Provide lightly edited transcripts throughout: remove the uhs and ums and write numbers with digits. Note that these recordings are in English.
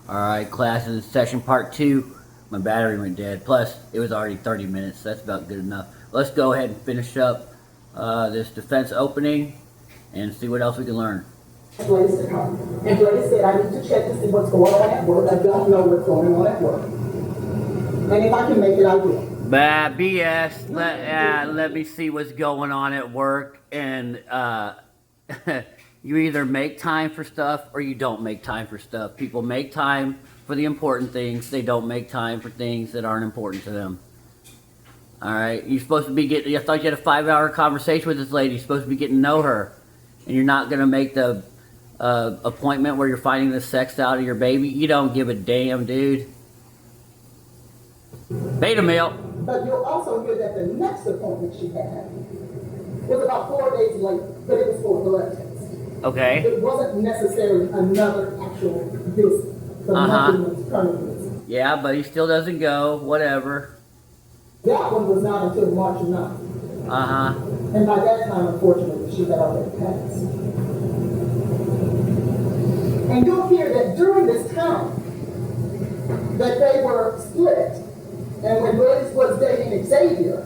Alright, class, this is session part 2. My battery went dead. Plus, it was already 30 minutes, so that's about good enough. Let's go ahead and finish up this defense opening and see what else we can learn. Blaise to come. And Blaise said, I need to check to see what's going on at work. I don't know what's going on at work. And if I can make it, I will. Bah, BS. Let me see what's going on at work. And you either make time for stuff or you don't make time for stuff. People make time for the important things. They don't make time for things that aren't important to them. Alright? You're supposed to be getting... I thought you had a 5-hour conversation with this lady. You're supposed to be getting to know her. And you're not going to make the appointment where you're finding the sex out of your baby. You don't give a damn, dude. Beta male. But you'll also hear that the next appointment she had was about 4 days late, but it was for a blood test. Okay. It wasn't necessarily another actual visit. The monthly permanent visit. Yeah, but he still doesn't go. Whatever. That one was not until March 9th. And by that time, unfortunately, she had already passed. And you'll hear that during this time, that they were split. And when Blaise was dating Xavier,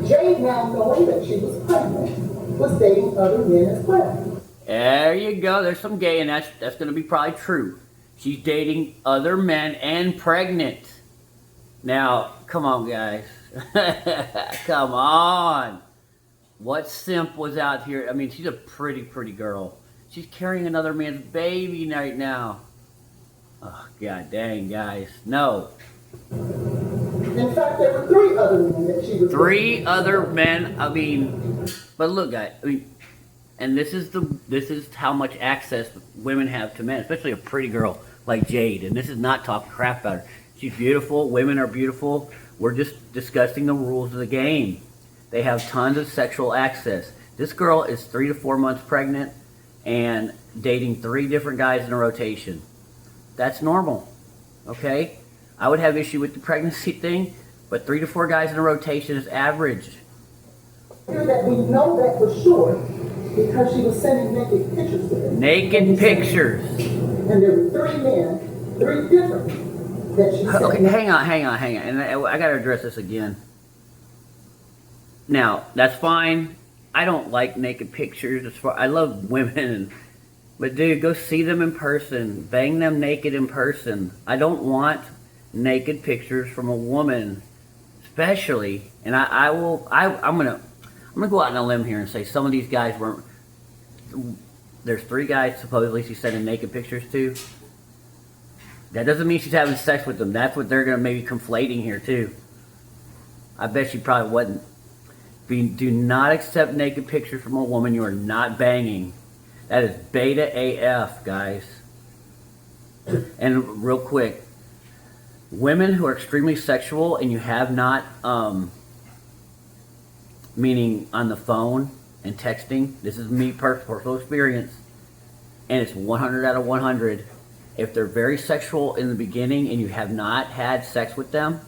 Jade, now knowing that she was pregnant, was dating other men as well. There you go. There's some gay, and that's going to be probably true. She's dating other men and pregnant. Now, come on, guys. Come on. What simp was out here? I mean, she's a pretty girl. She's carrying another man's baby right now. Oh, god dang, guys. No. In fact, there were 3 other men that she was 3 other men. I mean, but look, guys. I mean, and this is how much access women have to men, especially a pretty girl like Jade. And this is not talking crap about her. She's beautiful. Women are beautiful. We're just discussing the rules of the game. They have tons of sexual access. This girl is 3 to 4 months pregnant and dating 3 different guys in a rotation. That's normal. Okay? I would have issue with the pregnancy thing, but 3 to 4 guys in a rotation is average. That we know that for sure because she was sending naked pictures with him. Naked pictures. And there were 3 men, 3 different, that she sent. Okay, hang on. And I got to address this again. Now, that's fine. I don't like naked pictures. I love women. But dude, go see them in person. Bang them naked in person. I don't want naked pictures from a woman, especially. And I'm gonna go out on a limb here and say some of these guys weren't. There's 3 guys supposedly she's sending naked pictures to. That doesn't mean she's having sex with them. That's what they're gonna maybe conflating here too. I bet she probably wasn't. Do not accept naked pictures from a woman you are not banging. That is beta AF, guys. And real quick, women who are extremely sexual and you have not, meaning on the phone and texting, this is me personal experience, and it's 100 out of 100. If they're very sexual in the beginning and you have not had sex with them,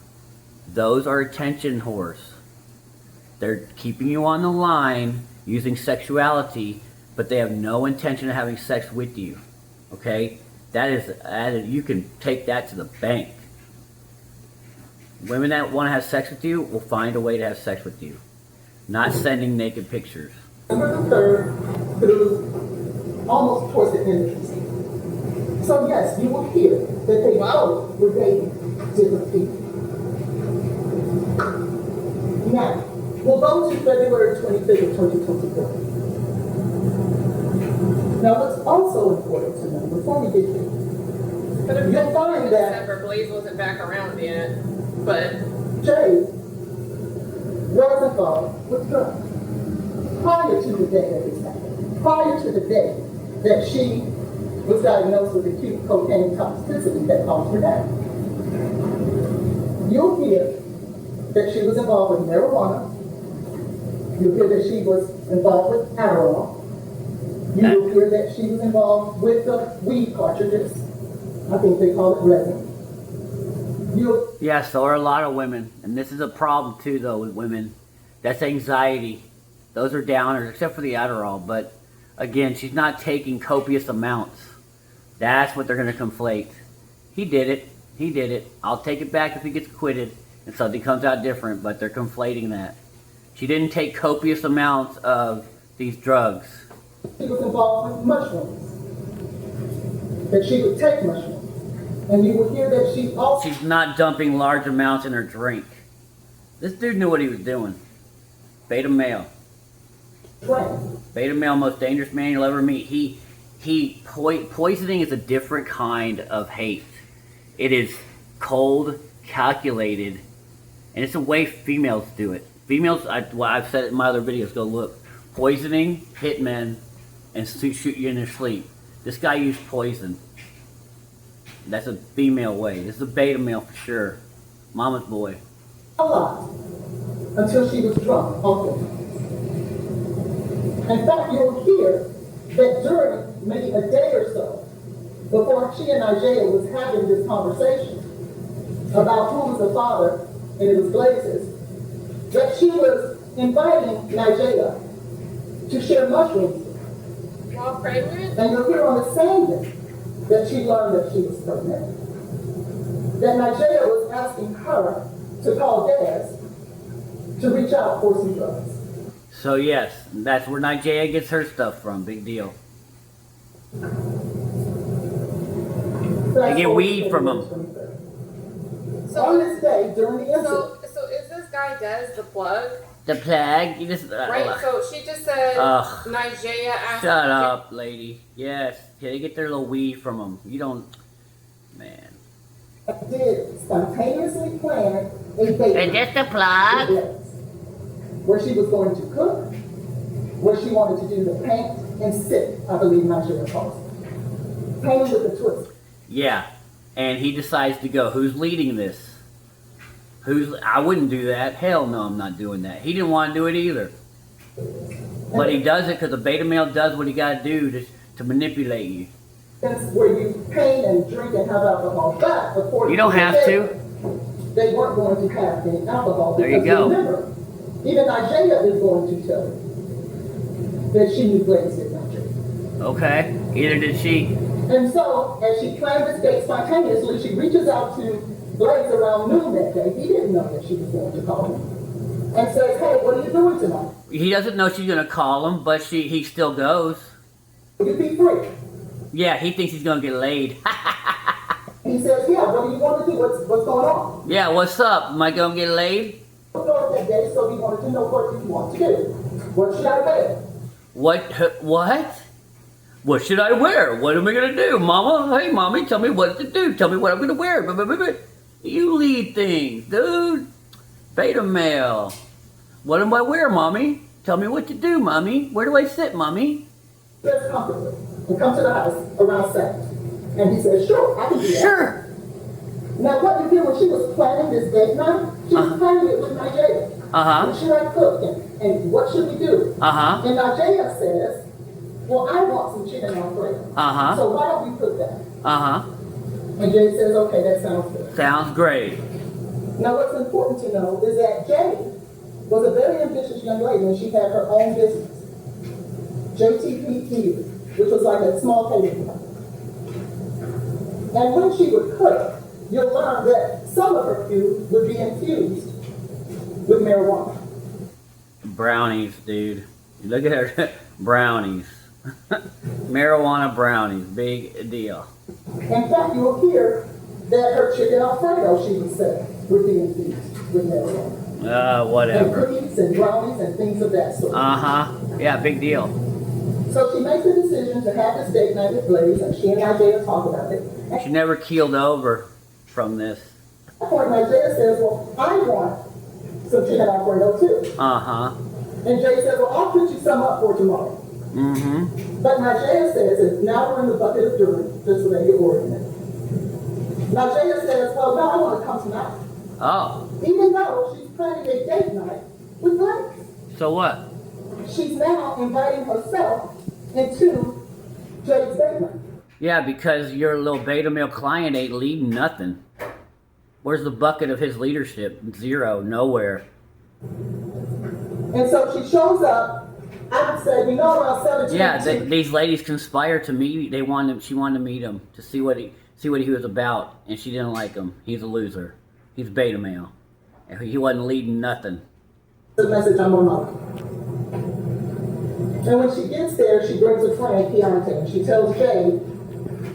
those are attention whores. They're keeping you on the line using sexuality, but they have no intention of having sex with you. Okay? That is, you can take that to the bank. Women that want to have sex with you will find a way to have sex with you. Not sending naked pictures. December the 3rd through almost towards the end of the season. So yes, you will hear that they both were dating different people. Now, we'll go to February 25th of 2024. Now, what's also important to know before we get there, you'll find that December, Blaise wasn't back around yet, but Jade was involved with drugs prior to the day that this happened, prior to the day that she was diagnosed with acute cocaine toxicity that caused her death. You'll hear that she was involved with marijuana. You'll hear that she was involved with Adderall. You'll hear that she was involved with the weed cartridges. I think they call it resin. Yeah, so are a lot of women. And this is a problem too, though, with women. That's anxiety. Those are downers, except for the Adderall. But again, she's not taking copious amounts. That's what they're going to conflate. He did it. He did it. I'll take it back if he gets acquitted and something comes out different, but they're conflating that. She didn't take copious amounts of these drugs. She was involved with mushrooms. That she would take mushrooms. And you would hear that she also... She's not dumping large amounts in her drink. This dude knew what he was doing. Beta male. drank. Beta male, most dangerous man you'll ever meet. Poisoning is a different kind of hate. It is cold, calculated, and it's the way females do it. Females, I've said it in my other videos, go look. Poisoning, hit men, and shoot you in their sleep. This guy used poison. That's a female way. This is a beta male for sure. Mama's boy. A lot. Until she was drunk, often. In fact, you'll hear that during maybe a day or so, before she and Isaiah was having this conversation about who was the father, and it was Blaise's, that she was inviting Nigeria to share mushrooms with her. While pregnant? And you'll hear on the same day that she learned that she was pregnant, that Nigeria was asking her to call Daz to reach out for some drugs. So yes, that's where Nigeria gets her stuff from. Big deal. They get weed from them. So, On this day, during the incident, so is this guy Des the plug? The plague. You just Right, so she just said Nigeria asked... Shut up, lady. Yes, they get their little weed from them. You don't, man. did spontaneously plan a date Is this the plug? where she was going to cook, where she wanted to do the paint and sip, I believe Nigeria calls it. Paint with a twist. Yeah, and he decides to go. Who's leading this? I wouldn't do that. Hell no, I'm not doing that. He didn't want to do it either. But he does it because the beta male does what he got to do to manipulate you. That's where you paint and drink and have alcohol. But according You don't have to. They weren't going to have any alcohol. There you Because go. remember, even Nigeria is going to tell you that she knew Blaise did not drink. Okay, either did she. And so, as she planned this date spontaneously, she reaches out to Blaise around noon that day. He didn't know that she was going to call him. And says, hey, what are you doing tonight? He doesn't know she's going to call him, but he still goes. Will you be free? Yeah, he thinks he's going to get laid. He says, yeah, what do you want to do? What's going on? Yeah, what's up? Am I going to get laid? That day, so he wanted to know what you want to do. What should I wear? What? What should I wear? What am I going to do? Mama, hey, mommy, tell me what to do. Tell me what I'm going to wear. You lead things, dude. Beta male. What do I wear, mommy? Tell me what to do, mommy. Where do I sit, mommy? Dress comfortably and come to the house around 7. And he says, sure, I can do that. Sure. Now, what you hear when she was planning this date night, she was planning it with Nigeria. What should I cook and what should we do? And Nigeria says, well, I want some chicken Alfredo. So why don't we cook that? And Jay says, okay, that sounds good. Sounds great. Now, what's important to know is that Jay was a very ambitious young lady, and she had her own business, JTP, which was like a small catering company. And when she would cook, you'll learn that some of her food would be infused with marijuana. Brownies, dude. Look at her. Brownies. Marijuana brownies. Big deal. In fact, you'll hear that her chicken Alfredo, she would say, would be infused with marijuana. And Whatever. cookies and brownies and things of that sort. Yeah, big deal. So she makes the decision to have this date night with Blaise, and she and Isaiah talk about it. She never keeled over from this. At that point, Isaiah says, well, I want some chicken Alfredo too. And Jay says, well, I'll put you some up for tomorrow. But Nigeria says, and now we're in the bucket of Durham, Pennsylvania, Oregon. Nigeria says, well, no, I want to come tonight. Even though she's planning a date night with Blaise. So what? She's now inviting herself into Jay's date night. Yeah, because your little beta male client ain't leading nothing. Where's the bucket of his leadership? Zero, nowhere. And so she shows up I would say, we know around 17. Yeah, these ladies conspired to meet. They wanted him. She wanted to meet him to see what he was about, and she didn't like him. He's a loser. He's a beta male. He wasn't leading nothing. The message I'm on mother. And when she gets there, she brings a friend, Keontae, and she tells Jay,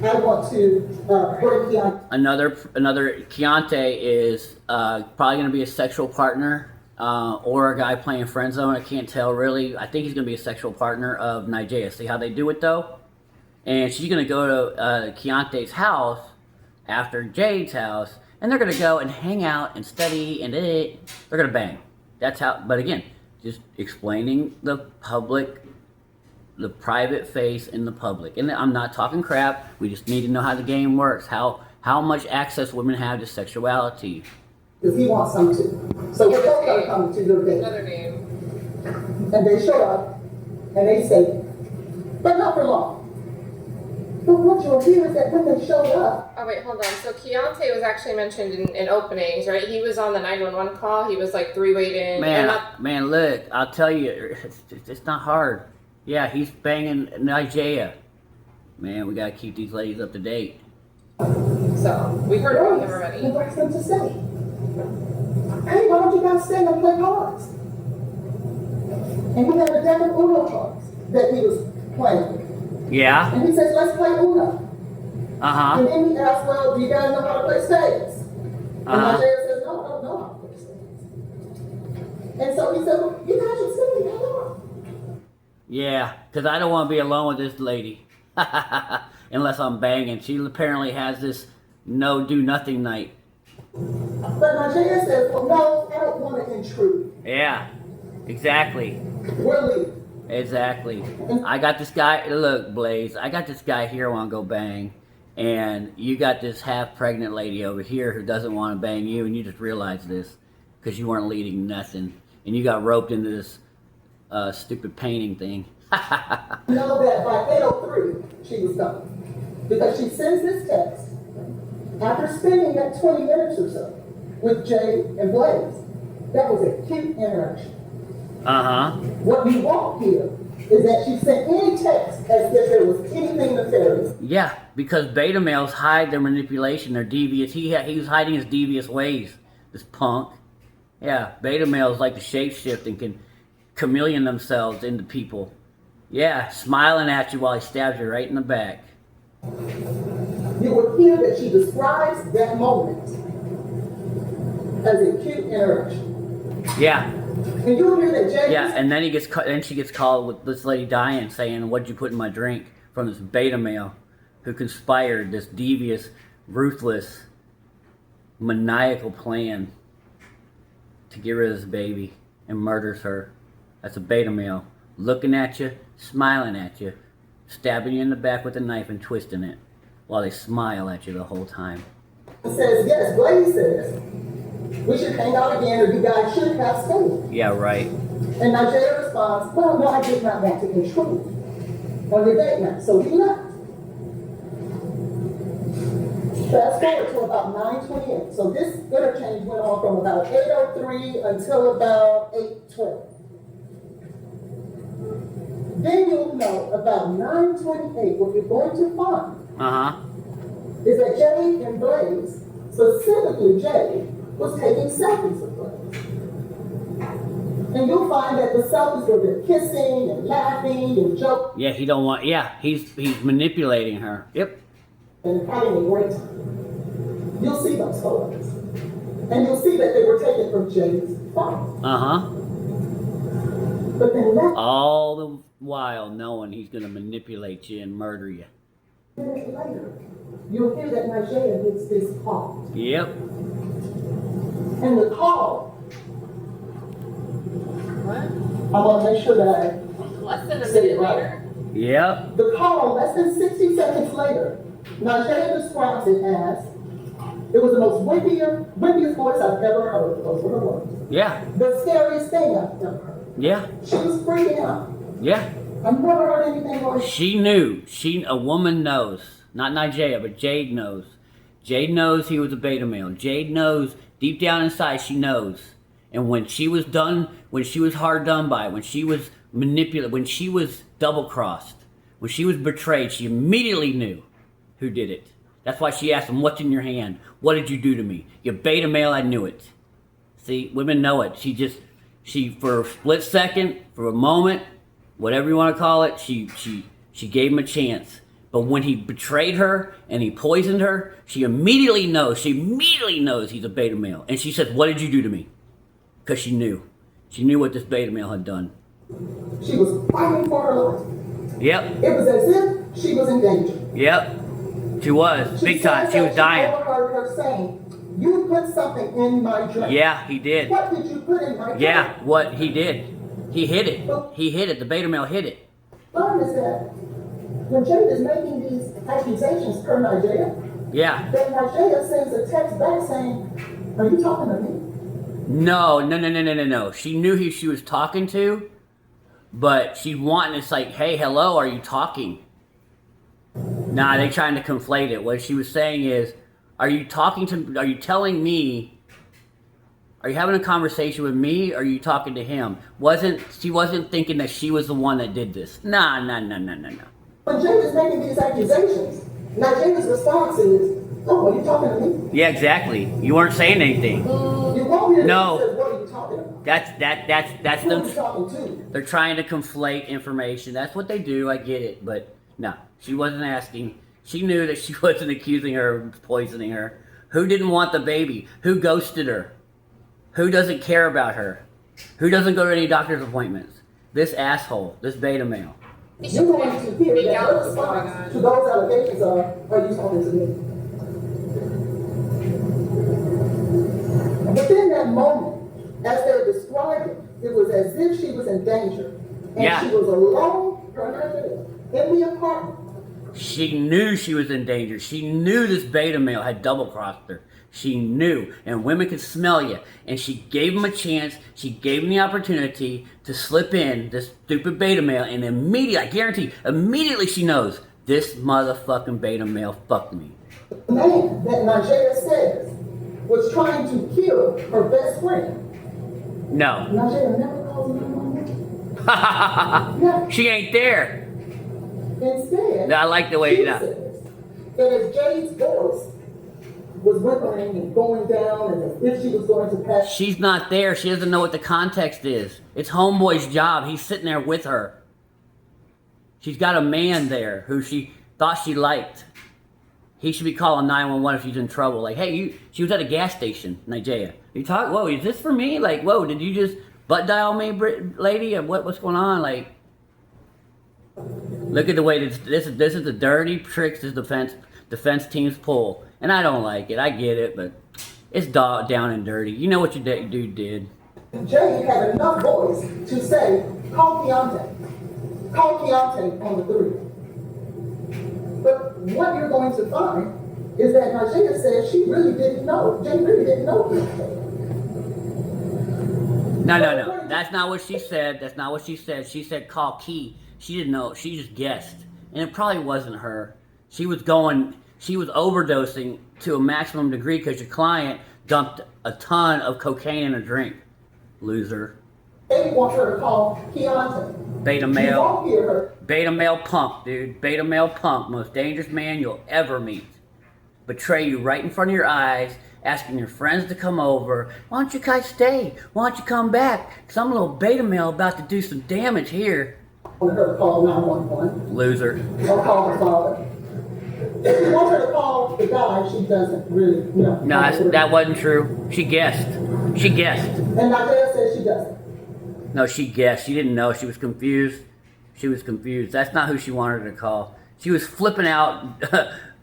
I want to bring Keontae. Another Keontae is probably going to be a sexual partner or a guy playing friend zone. I can't tell really. I think he's going to be a sexual partner of Nigeria. See how they do it though? And she's going to go to Keontae's house after Jade's house, and they're going to go and hang out and study, and they're going to bang. That's how. But again, just explaining the public, the private face in the public. And I'm not talking crap. We just need to know how the game works. How much access women have to sexuality. Because he wants some too. So we're both going to come to your date. Another name. And they show up, and they say, but not for long. But what you'll hear is that when they showed up. Oh wait, hold on. So Keontae was actually mentioned in openings, right? He was on the 911 call. He was like three-way in. Man, look, I'll tell you, it's not hard. Yeah, he's banging Nigeria. Man, we gotta keep these ladies up to date. So we heard about him already. He wants them to stay. Hey, why don't you guys stay and play cards? And he had a deck of Uno cards that he was playing. Yeah. And he says, let's play Uno. Uh-huh. And then he asks, well, do you guys know how to play spades? And Nigeria says, no, I don't know how to play spades. And so he said, well, you guys should stay. Hang on. Yeah, because I don't want to be alone with this lady. Unless I'm banging. She apparently has this no-do-nothing night. But Nigeria says, well, no, I don't want to intrude. Yeah, exactly. We're leaving. Exactly. I got this guy, look, Blaise, I got this guy here who want to go bang, and you got this half-pregnant lady over here who doesn't want to bang you, and you just realized this because you weren't leading nothing, and you got roped into this stupid painting thing. Know that by 8:03, she was done. Because she sends this text after spending that 20 minutes or so with Jay and Blaise. That was a cute interaction. Uh-huh. What you won't hear is that she sent any text as if there was anything nefarious. Yeah, because beta males hide their manipulation, their devious. He was hiding his devious ways, this punk. Yeah, beta males like to shapeshift and can chameleon themselves into people. Yeah, smiling at you while he stabs you right in the back. You will hear that she describes that moment as a cute interaction. Yeah. And you'll hear that Jay. Yeah, and then she gets called with this lady dying, saying, "What'd you put in my drink?" from this beta male who conspired this devious, ruthless, maniacal plan to get rid of this baby and murders her. That's a beta male looking at you, smiling at you, stabbing you in the back with a knife and twisting it while they smile at you the whole time. Says, yes, Blaise says, we should hang out again or you guys should have stayed. Yeah, right. And Nigeria responds, well, no, I did not want to intrude on your date night, so he left. Fast forward to about 9:28. So this interchange went on from about 8:03 until about 8:12. Then you'll know about 9:28, what you're going to find is that Jay and Blaise, specifically Jay, was taking selfies with Blaise. And you'll find that the selfies were there kissing and laughing and joking. Yeah, he don't want. Yeah, he's manipulating her. Yep. And having a great time. You'll see those photos. And you'll see that they were taken from Jay's phone. But then all the while knowing he's going to manipulate you and murder you. Minutes later, you'll hear that Nigeria gets this call. Yep. And the call. What? I want to make sure that I Less than a say minute it right. later? Yep. The call, less than 60 seconds later, Nigeria describes it as, it was the most windiest voice I've ever heard. Those were the words. Yeah. The scariest thing I've ever heard. Yeah. She was freaking out. Yeah. I've never heard anything like that. She knew. A woman knows. Not Nigeria, but Jade knows. Jade knows he was a beta male. Jade knows, deep down inside, she knows. And when she was done, when she was hard done by, when she was manipulated, when she was double-crossed, when she was betrayed, she immediately knew who did it. That's why she asked him, what's in your hand? What did you do to me? You beta male, I knew it. See, women know it. She for a split second, for a moment, whatever you want to call it, she gave him a chance. But when he betrayed her and he poisoned her, she immediately knows he's a beta male. And she said, what did you do to me? Because she knew. She knew what this beta male had done. She was fighting for her life. Yep. It was as if she was in danger. Yep. She was. Big time. She was dying. I overheard her saying, you put something in my drink. Yeah, he did. What did you put in my drink? Yeah, what he did. He hid it. He hid it. The beta male hid it. Learn is that when Jade is making these accusations per Nigeria, then Nigeria sends a text back saying, are you talking to me? No. She knew who she was talking to, but she wanting, it's like, hey, hello, are you talking? Nah, they trying to conflate it. What she was saying is, are you telling me, are you having a conversation with me, or are you talking to him? She wasn't thinking that she was the one that did this. No. When Jade is making these accusations, Nigeria's response is, oh, are you talking to me? Yeah, exactly. You weren't saying anything. You want me to No. say, what are you talking about? That's Who are them. you talking to? They're trying to conflate information. That's what they do. I get it, but no, she wasn't asking. She knew that she wasn't accusing her of poisoning her. Who didn't want the baby? Who ghosted her? Who doesn't care about her? Who doesn't go to any doctor's appointments? This asshole, this beta male. You're going to hear that her response to those allegations are you talking to me? Within that moment, as they're describing, it was as if she was in danger. And she was alone, in the apartment. She knew she was in danger. She knew this beta male had double-crossed her. She knew. And women could smell you. And she gave him a chance. She gave him the opportunity to slip in, this stupid beta male. And immediately, I guarantee, immediately she knows, this motherfucking beta male fucked me. The man that Nigeria says was trying to kill her best friend. No. Nigeria never called 911. No. She ain't there. Instead, I like the way she you know. says that as Jade's voice was whimpering and going down and as if she was going to pass. She's not there. She doesn't know what the context is. It's homeboy's job. He's sitting there with her. She's got a man there who she thought she liked. He should be calling 911 if she's in trouble. Like, hey, she was at a gas station, Nigeria. You talk, whoa, is this for me? Like, whoa, did you just butt dial me, lady? Or what's going on? Like, look at the way this is the dirty tricks this defense teams pull. And I don't like it. I get it, but it's down and dirty. You know what your dude did. Jade had enough voice to say, call Keontae. Call Keontae on the 3. But what you're going to find is that Nigeria said she really didn't know. Jade really didn't know Keontae. No. That's not what she said. That's not what she said. She said call Key. She didn't know. She just guessed. And it probably wasn't her. She was overdosing to a maximum degree because your client dumped a ton of cocaine in a drink. Loser. They want her to call Keontae. Beta You male. won't hear her. Beta male punk, dude. Beta male punk. Most dangerous man you'll ever meet. Betray you right in front of your eyes, asking your friends to come over. Why don't you guys stay? Why don't you come back? Because I'm a little beta male about to do some damage here. Want her to call 911 Loser. or call her father. If you want her to call the guy, she doesn't really, No, that wasn't true. She guessed. She guessed. And Nigeria says she doesn't. No, she guessed. She didn't know. She was confused. She was confused. That's not who she wanted to call. She was flipping out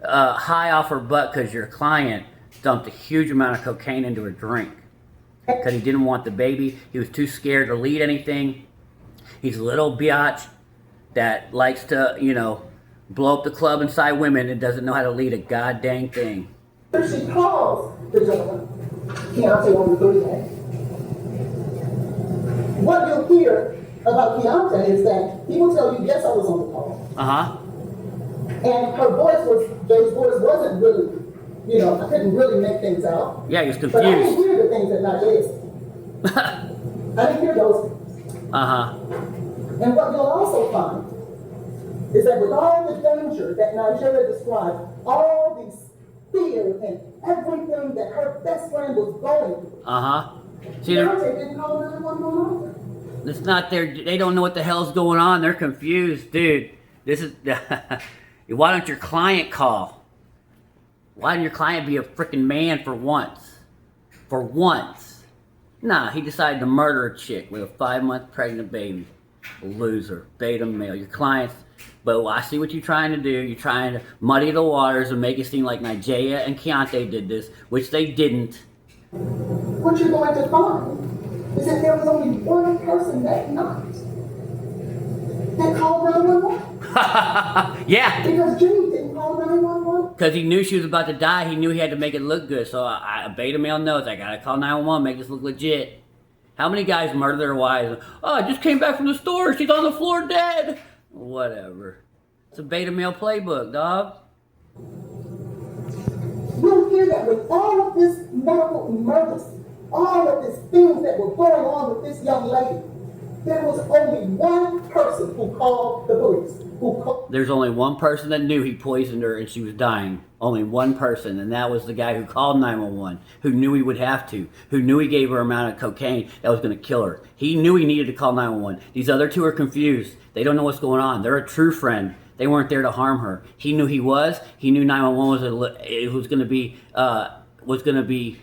high off her butt because your client dumped a huge amount of cocaine into her drink. Because he didn't want the baby. He was too scared to lead anything. He's a little biatch that likes to, blow up the club inside women and doesn't know how to lead a goddamn thing. If she calls the gentleman, Keontae on the 3 day, what you'll hear about Keontae is that he will tell you, yes, I was on the call. Uh-huh. And Jade's voice wasn't really, I couldn't really make things out. Yeah, he was But I didn't confused. hear the things that Nigeria said. I didn't hear those things. Uh-huh. And what you'll also find is that with all the danger that Nigeria described, all these fear and everything that her best friend was going through, See, Deontay didn't know 911. it's not they don't know what the hell's going on. They're confused, dude. This is, why don't your client call? Why don't your client be a freaking man for once? For once. Nah, he decided to murder a chick with a 5-month pregnant baby. A loser, beta male. Your clients, but I see what you're trying to do. You're trying to muddy the waters and make it seem like Nigeria and Keontae did this, which they didn't. What you're going to find is that there was only one person that night that called 911. Yeah. Because Jimmy didn't call 911. Because he knew she was about to die. He knew he had to make it look good. So a beta male knows, I gotta call 911, make this look legit. How many guys murder their wives? Oh, I just came back from the store. She's on the floor dead. Whatever. It's a beta male playbook, dog. You'll hear that with all of this medical emergency, all of these things that were going on with this young lady, there was only one person who called the police. There's only one person that knew he poisoned her and she was dying. Only one person, and that was the guy who called 911, who knew he would have to, who knew he gave her an amount of cocaine that was going to kill her. He knew he needed to call 911. These other two are confused. They don't know what's going on. They're a true friend. They weren't there to harm her. He knew he was. He knew 911 was going to be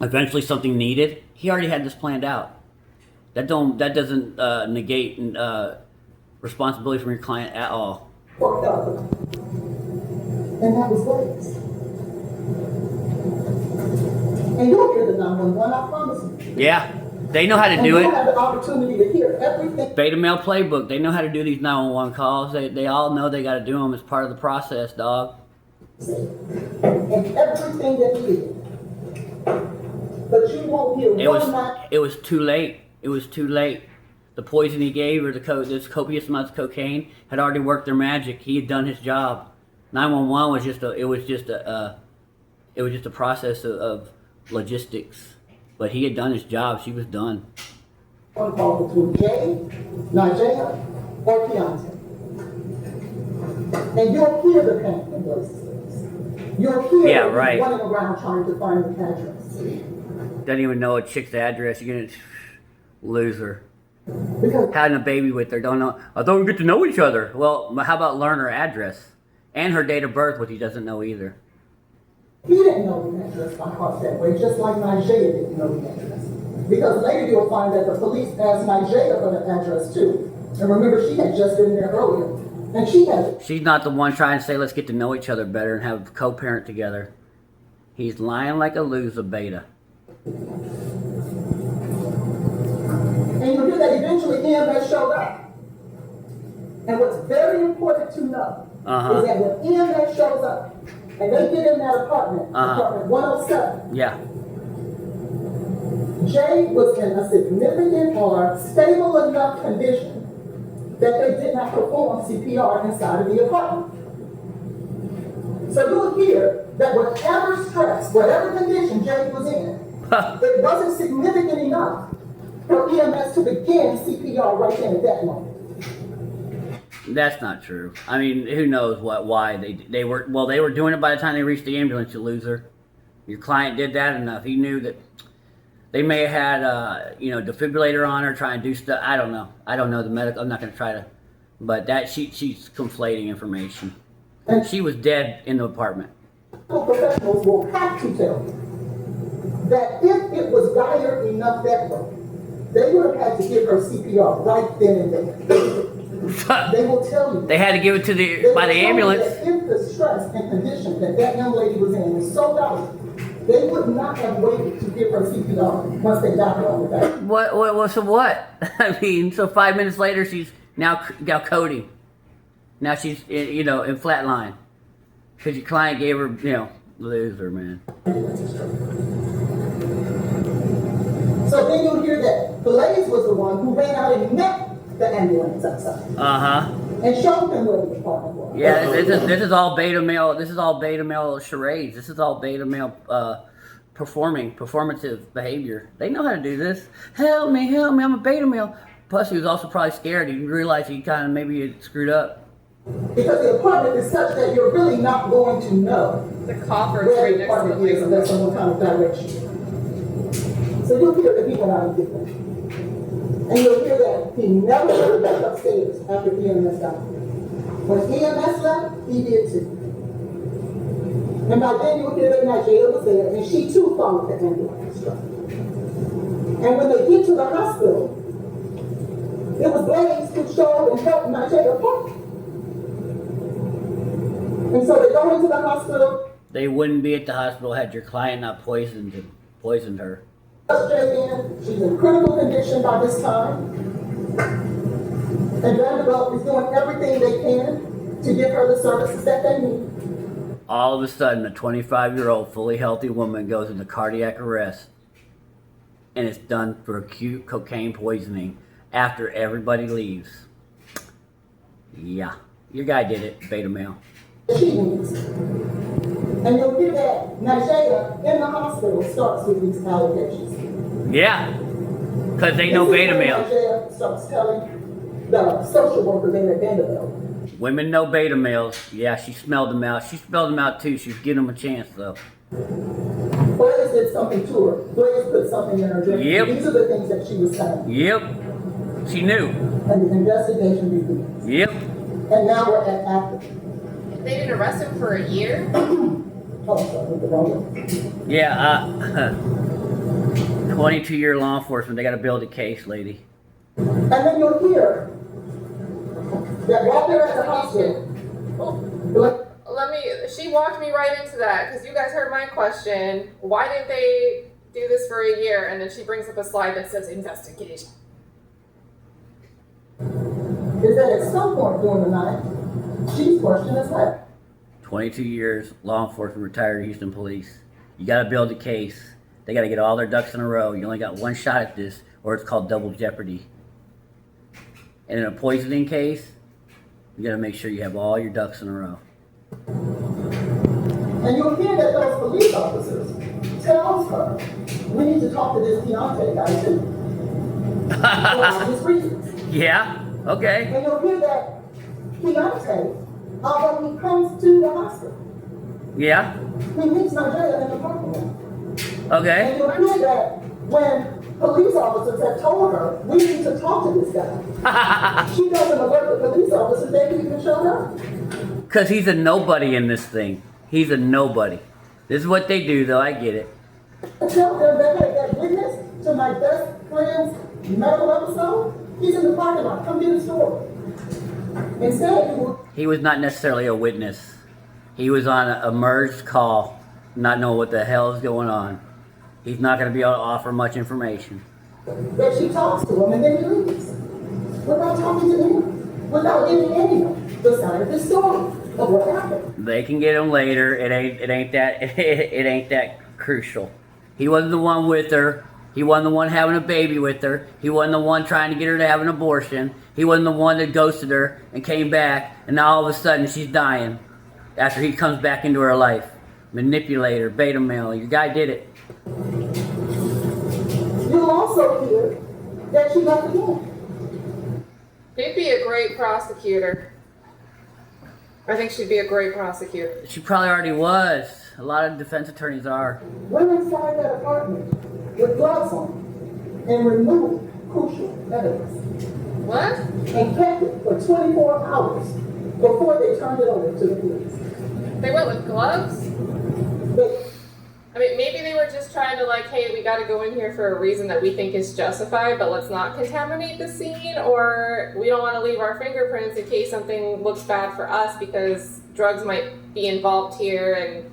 eventually something needed. He already had this planned out. That doesn't negate responsibility from your client at all. And that was Blaise. And you'll hear the 911, I promise you. Yeah, they know how to do it. You'll have the opportunity to hear everything. Beta male playbook. They know how to do these 911 calls. They all know they got to do them as part of the process, dog. And everything that he did. But you won't hear It was too late. It was too late. The poison he gave her, this copious amounts of cocaine, had already worked their magic. He had done his job. 911 was just a process of logistics. But he had done his job. She was done. One call between Jay, Nigeria, or Keontae. And you'll hear the pain in Blaise's voice. You'll hear him running around trying to find the address. Doesn't even know a chick's address. You're gonna loser. Because Having a baby with her, don't know. I thought we get to know each other. Well, how about learn her address and her date of birth, which he doesn't know either. he didn't know the address by heart that way, just like Nigeria didn't know the address. Because later you'll find that the police asked Nigeria for the address too. And remember, she had just been there earlier. And She's not the one trying to say, let's get to know each other better and have co-parent together. He's lying like a loser beta. And you hear that eventually EMS showed up. And what's very important to know is that when EMS shows up and they get in that apartment, apartment 107, Jay was in a significant or stable enough condition that they did not perform CPR inside of the apartment. So you'll hear that whatever stress, whatever condition Jay was in, it wasn't significant enough for EMS to begin CPR right then at that moment. That's not true. I mean, who knows why they were doing it by the time they reached the ambulance, you loser. Your client did that enough. He knew that they may have had defibrillator on her, trying to do stuff. I don't know the medical. I'm not going to try to, but that she's conflating information. And she was dead in the apartment. Professionals will have to tell you that if it was dire enough that way, they would have had to give her CPR right then and there. They will tell you. They had to give it to by the ambulance. If the stress and condition that young lady was in was so dire, they would not have waited to give her CPR once they got her on the back. So what? I mean, so 5 minutes later, she's now coding. Now she's, in flatline. Because your client gave her, loser, man. So then you'll hear that Blaise was the one who ran out and met the ambulance outside. And showed them where the apartment was. Yeah, this is all beta male. This is all beta male charades. This is all beta male performative behavior. They know how to do this. Help me, I'm a beta male. Plus, he was also probably scared. He didn't realize he kind of maybe had screwed up. Because the apartment is such that you're really not going to know The coffer is where right the next to the apartment is unless someone kind of directs you. So you'll hear that people are different. And you'll hear that he never went back upstairs after EMS got here. When EMS left, he did too. And by then you'll hear that Nigeria was there and she too followed the ambulance truck. And when they get to the hospital, it was Blaise who showed and helped Nigeria park. And so they go into the hospital. They wouldn't be at the hospital had your client not poisoned her. She's in critical condition by this time. And Vanderbilt is doing everything they can to give her the services that they need. All of a sudden, a 25-year-old, fully healthy woman goes into cardiac arrest, and it's done for acute cocaine poisoning after everybody leaves. Yeah, your guy did it, beta male. She needs. And you'll hear that Nigeria in the hospital starts with these allegations. Yeah, because they know beta males. Nigeria starts telling the social worker there at Vanderbilt. Women know beta males. Yeah, she smelled them out. She smelled them out too. She was giving them a chance though. Blaise did something to her. Blaise put something in her drink. Yep. These are the things that she was saying. Yep, she knew. And the investigation begins. Yep. And now we're at after. They didn't arrest him for a year? Oh, sorry, with the wrong one. Yeah, 22-year law enforcement. They got to build a case, lady. And then you'll hear that while they're at the hospital, She walked me right into that, because you guys heard my question. Why didn't they do this for a year? And then she brings up a slide that says investigation. is that at some point during the night, she's questioned as well. 22 years, law enforcement, retired Houston police. You got to build a case. They got to get all their ducks in a row. You only got one shot at this, or it's called double jeopardy. And in a poisoning case, you got to make sure you have all your ducks in a row. And you'll hear that those police officers tells her, we need to talk to this Deontay guy too. For obvious reasons. Yeah, okay. And you'll hear that Deontay, although he comes to the hospital, Yeah, he meets Nigeria in the parking lot. okay. And you'll hear that when police officers have told her, we need to talk to this guy, she doesn't alert the police officers that he even showed up. Because he's a nobody in this thing. He's a nobody. This is what they do, though. I get it. I tell them that, hey, that witness to my best friend's medical episode, he's in the parking lot. Come get his story. Instead, He was not necessarily a witness. He was on a merged call, not knowing what the hell is going on. He's not going to be able to offer much information. that she talks to him and then he leaves. Without talking to him. Without giving anyone the side of his story of what happened. They can get him later. It ain't that crucial. He wasn't the one with her. He wasn't the one having a baby with her. He wasn't the one trying to get her to have an abortion. He wasn't the one that ghosted her and came back, and now all of a sudden she's dying after he comes back into her life. Manipulator, beta male. Your guy did it. You'll also hear that she left again. He'd be a great prosecutor. I think she'd be a great prosecutor. She probably already was. A lot of defense attorneys are. Went inside that apartment with gloves on and removed crucial evidence. What? And kept it for 24 hours before they turned it over to the police. They went with gloves? They, I mean, maybe they were just trying to like, hey, we got to go in here for a reason that we think is justified, but let's not contaminate the scene, or we don't want to leave our fingerprints in case something looks bad for us because drugs might be involved here, and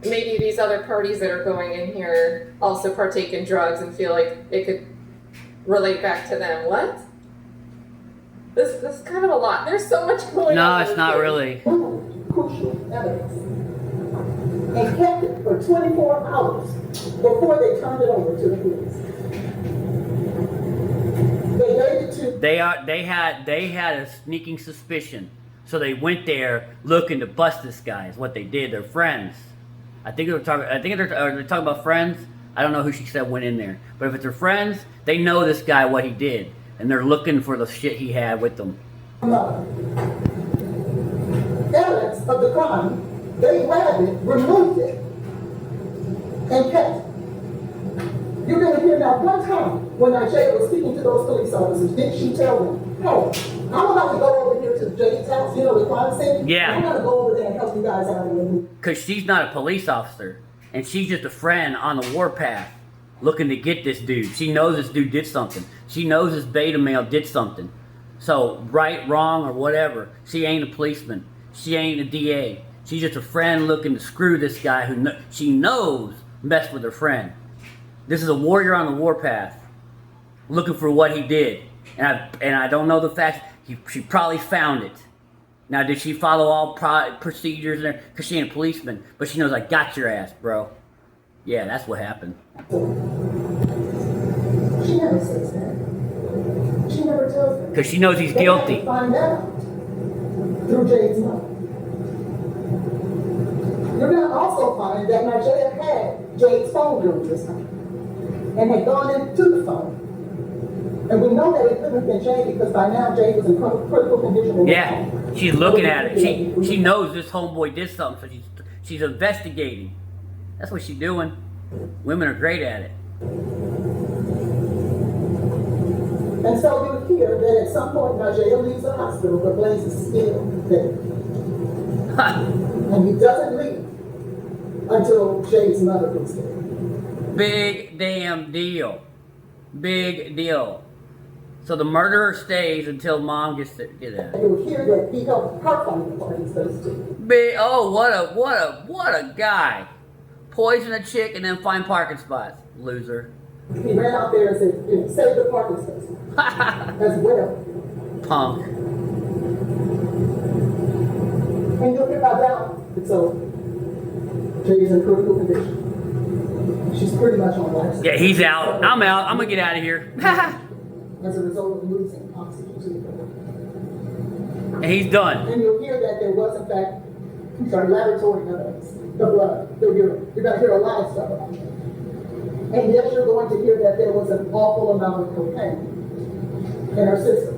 maybe these other parties that are going in here also partake in drugs and feel like it could relate back to them. What? This is kind of a lot. There's so much going on. No, it's not really. removed crucial evidence and kept it for 24 hours before they turned it over to the police. They gave it to They had a sneaking suspicion, so they went there looking to bust this guy. Is what they did. They're friends. I think they're talking about friends. I don't know who she said went in there, but if it's her friends, they know this guy what he did. and they're looking for the shit he had with them. Evidence of the crime, they grabbed it, removed it, and kept it. You're going to hear now one time when Nigeria was speaking to those police officers, did she tell them, hey, I'm about to go over here to Jade's house, you know, the crime scene? Yeah. I'm going to go over there and help you guys out of the Because she's not a police officer, and she's just a friend on the warpath looking to get this dude. She knows this dude did something. She knows this beta male did something. So, right, wrong, or whatever, she ain't a policeman. She ain't a DA. She's just a friend looking to screw this guy who she knows messed with her friend. This is a warrior on the warpath looking for what he did. And I don't know the facts. She probably found it. Now, did she follow all procedures there? Because she ain't a policeman. But she knows, I got your ass, bro. Yeah, that's what happened. She never says that. She never tells them. Because she knows he's guilty. They find that out through Jade's mother. You're going to also find that Nigeria had Jade's phone during this time and had gone into the phone. And we know that it couldn't have been Jade because by now Jade was in critical condition. Yeah, she's looking at it. She knows this homeboy did something, so she's investigating. That's what she's doing. Women are great at it. And so you hear that at some point Nigeria leaves the hospital, but Blaise is still there. And he doesn't leave until Jade's mother gets there. Big damn deal. Big deal. So the murderer stays until mom gets to get out. You'll hear that he helped her find the parties those two. Big, oh, what a guy. Poison a chick and then find parking spots. Loser. He ran out there and said, you know, save the parking space. As well. Punk. And you'll hear about that. And so Jade is in critical condition. She's pretty much on life support. Yeah, he's out. I'm out. I'm gonna get out of here. As a result of losing oxygen to the body. And he's done. And you'll hear that there was, in fact, laboratory evidence, the blood, the urine. You're going to hear a lot of stuff about that. And yes, you're going to hear that there was an awful amount of cocaine in her system.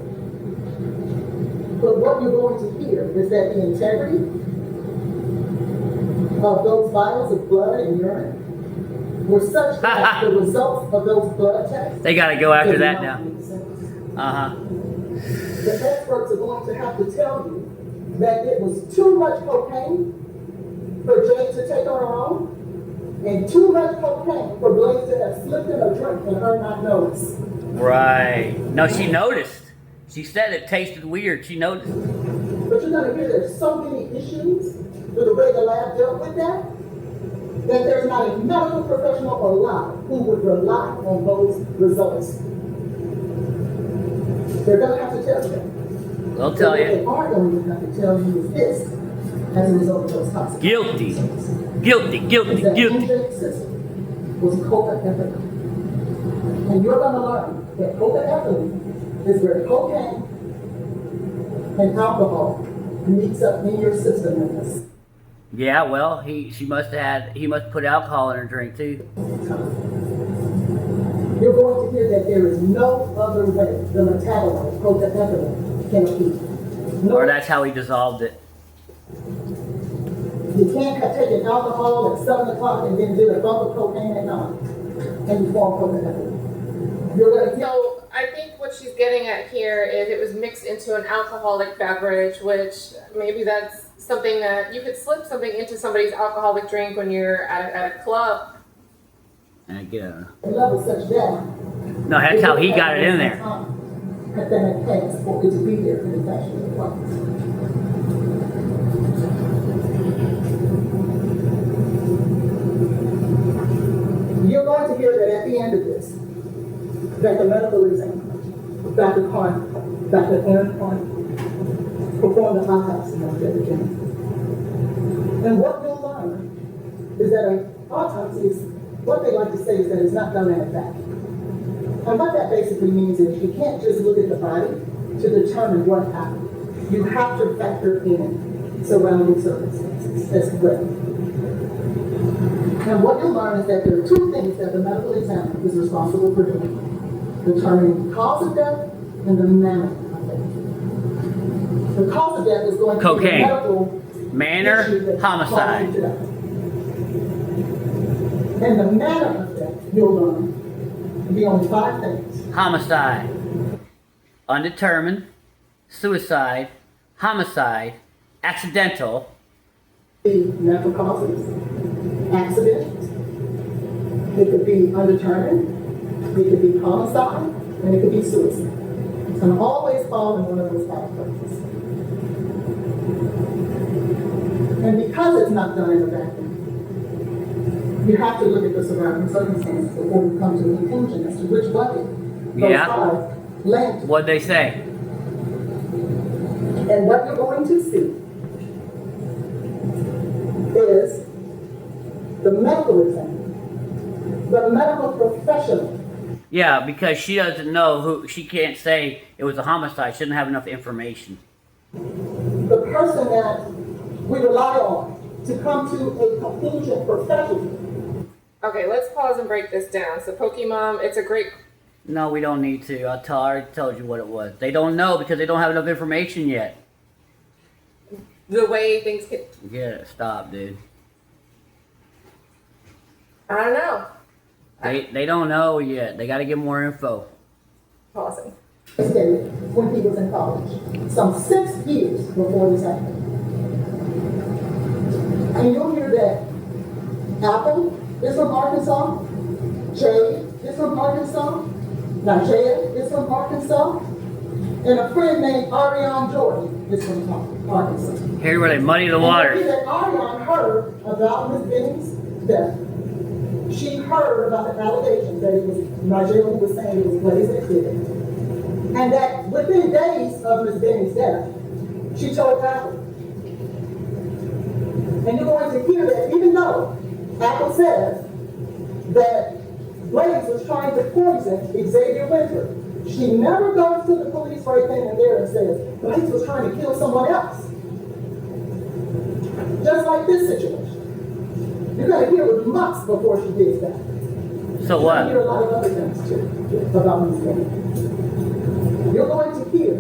But what you're going to hear is that the integrity of those vials of blood and urine were such that the results of those blood tests. They gotta go after that now. The experts are going to have to tell you that it was too much cocaine for Jade to take on her own, and too much cocaine for Blaise to have slipped in a drink and her not notice. Right. No, she noticed. She said it tasted weird. She noticed. But you're going to hear there's so many issues with the way the lab dealt with that there's not a medical professional alive who would rely on those results. They're going to have to tell you that. They'll tell What you. they are going to have to tell you is this as a result of those toxic Guilty. results. Guilty, guilty, Is that guilty. Jade's system was cocaine. And you're going to learn that cocaine is where cocaine and alcohol meets up in your system in this. Yeah, well, he must put alcohol in her drink too. You're going to hear that there is no other way the metabolite cocaine can be. No, Or that's how he dissolved it. you can't take an alcohol at 7 o'clock and then do a bump of cocaine at 9 and you form cocaine. You're going to So I think what she's getting at here is it was mixed into an alcoholic beverage, which maybe that's something that you could slip something into somebody's alcoholic drink when you're at a club. And I get a... level such that. No, that's how he got it in there. That had passed for it to be there in the fashion of the products. You're going to hear that at the end of this, that the medical examiner, Dr. Aaron Carney, performed an autopsy on Jeffrey James. And what you'll learn is that an autopsy is, what they like to say is that it's not done in a vacuum. And what that basically means is you can't just look at the body to determine what happened. You have to factor in surrounding circumstances as well. And what you'll learn is that there are two things that the medical examiner is responsible for doing: determining the cause of death and the manner of death. The cause of death is going to be Cocaine. the medical Manner, issue that homicide. caused it to die. And the manner of death, you'll learn, will be only 5 things. Homicide, undetermined, suicide, homicide, accidental, Be natural causes, accidents, it could be undetermined, it could be homicide, and it could be suicide. It's going to always fall in one of those 5 places. And because it's not done in a vacuum, you have to look at the surrounding circumstances before you come to a conclusion as to which bucket those Yeah. 5 land. what'd they say? And what you're going to see is the medical exam, the medical professional. Yeah, because she doesn't know who, she can't say it was a homicide, she doesn't have enough information. The person that we rely on to come to a conclusion professionally. Okay, let's pause and break this down. So Pokemon, it's a great. No, we don't need to. I already told you what it was. They don't know because they don't have enough information yet. The way things can. Yeah, stop, dude. I don't know. They don't know yet. They got to get more info. Pausing. Stated when he was in college, some 6 years before this happened. And you'll hear that Apple is from Arkansas, Jay is from Arkansas, Najee is from Arkansas, and a friend named Ariane Jordan is from Arkansas. Here where they muddy the And you'll waters. hear that Ariane heard about Miss Benny's death. She heard about the allegations that it was Najee who was saying it was Blaise that did it. And that within days of Miss Benny's death, she told Apple. And you're going to hear that even though Apple says that Blaise was trying to poison Xavier Winter, she never goes to the police right then and there and says Blaise was trying to kill someone else. Just like this situation. You're going to hear it months before she did that. So You're going to hear what? a lot of other things too about Miss Benny. You're going to hear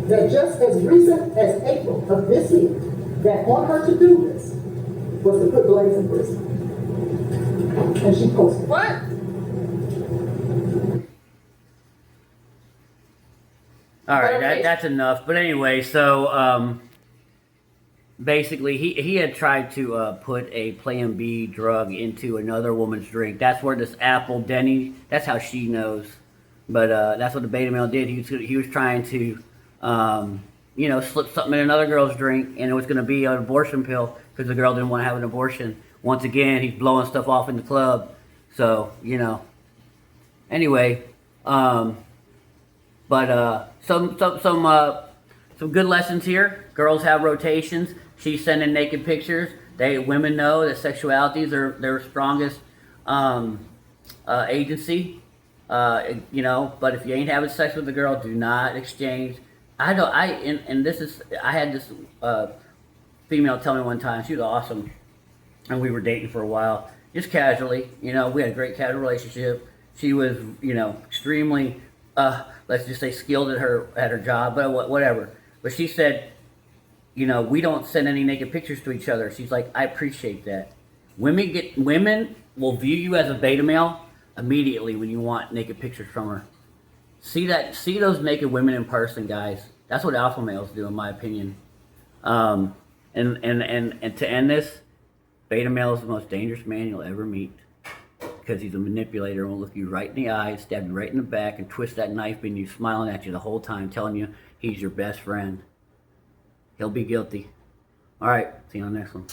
that just as recent as April of this year, that on her to-do list was to put Blaise in prison. And she posted. What? All right, Okay. that's enough. But anyway, so basically, he had tried to put a Plan B drug into another woman's drink. That's where this Apple Denny. That's how she knows. But that's what the beta male did. He was trying to, slip something in another girl's drink, and it was going to be an abortion pill because the girl didn't want to have an abortion. Once again, he's blowing stuff off in the club. So Anyway, some good lessons here. Girls have rotations. She's sending naked pictures. Women know that sexuality is their strongest agency. But if you ain't having sex with a girl, do not exchange. I had this female tell me one time, she was awesome, and we were dating for a while, just casually. We had a great casual relationship. She was, extremely, let's just say, skilled at her job, but whatever. But she said, we don't send any naked pictures to each other. She's like, I appreciate that. Women will view you as a beta male immediately when you want naked pictures from her. See those naked women in person, guys. That's what alpha males do, in my opinion. And to end this, beta male is the most dangerous man you'll ever meet, because he's a manipulator and will look you right in the eye, stab you right in the back, and twist that knife in you, smiling at you the whole time, telling you he's your best friend. He'll be guilty. All right, see you on the next one.